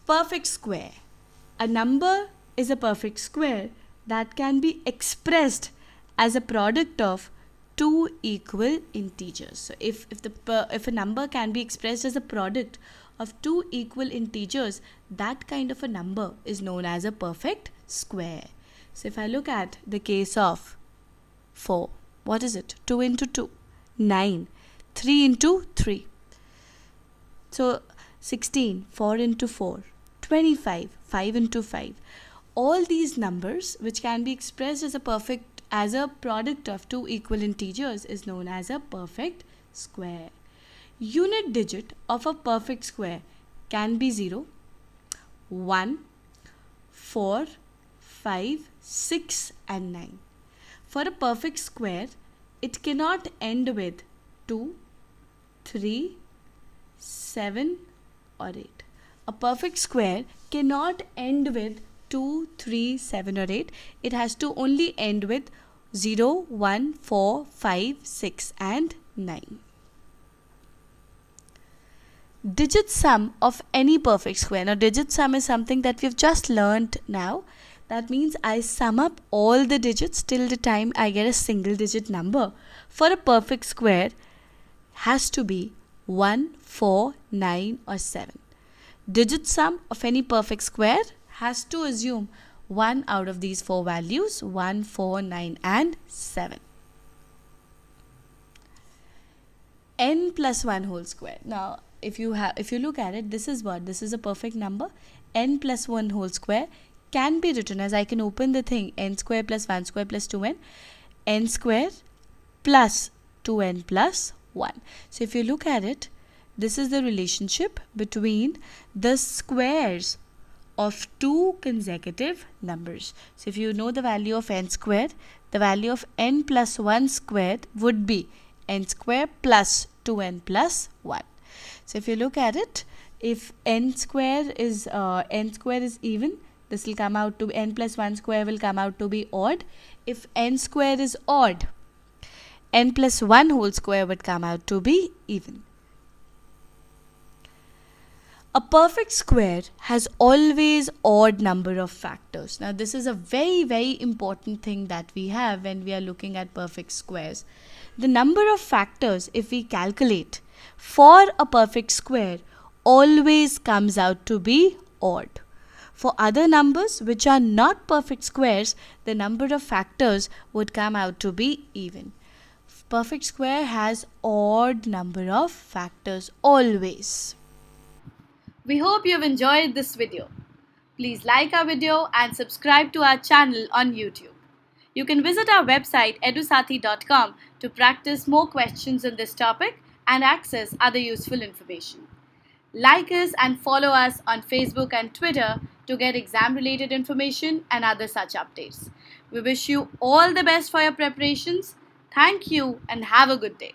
Perfect square. A number is a perfect square that can be expressed as a product of two equal integers. So if a number can be expressed as a product of two equal integers, that kind of a number is known as a perfect square. So if I look at the case of 4, what is it? 2 into 2, 9, 3 into 3. So 16, 4 into 4, 25, 5 into 5. All these numbers which can be expressed as a product of two equal integers is known as a perfect square. Unit digit of a perfect square can be 0, 1, 4, 5, 6 and 9. For a perfect square, it cannot end with 2, 3, 7 or 8. A perfect square cannot end with 2, 3, 7 or 8. It has to only end with 0, 1, 4, 5, 6 and 9. Digit sum of any perfect square. Now digit sum is something that we've just learned now. That means I sum up all the digits till the time I get a single digit number. For a perfect square, has to be 1, 4, 9 or 7. Digit sum of any perfect square has to assume one out of these four values, 1, 4, 9 and 7. N plus 1 whole square. Now if you look at it, this is a perfect number. N plus 1 whole square can be written as, I can open the thing, n square plus 1 square plus 2n, n square plus 2n plus 1. So if you look at it, this is the relationship between the squares of two consecutive numbers. So if you know the value of n squared, the value of n plus 1 squared would be n square plus 2n plus 1. So if you look at it, if n square is even, this will come out to n plus 1 square will come out to be odd. If n square is odd, n plus 1 whole square would come out to be even. A perfect square has always odd number of factors. Now this is a very, very important thing that we have when we are looking at perfect squares. The number of factors, if we calculate for a perfect square, always comes out to be odd. For other numbers which are not perfect squares, the number of factors would come out to be even. Perfect square has odd number of factors always. We hope you have enjoyed this video. Please like our video and subscribe to our channel on YouTube. You can visit our website edusathi.com to practice more questions on this topic and access other useful information. Like us and follow us on Facebook and Twitter to get exam-related information and other such updates. We wish you all the best for your preparations. Thank you and have a good day.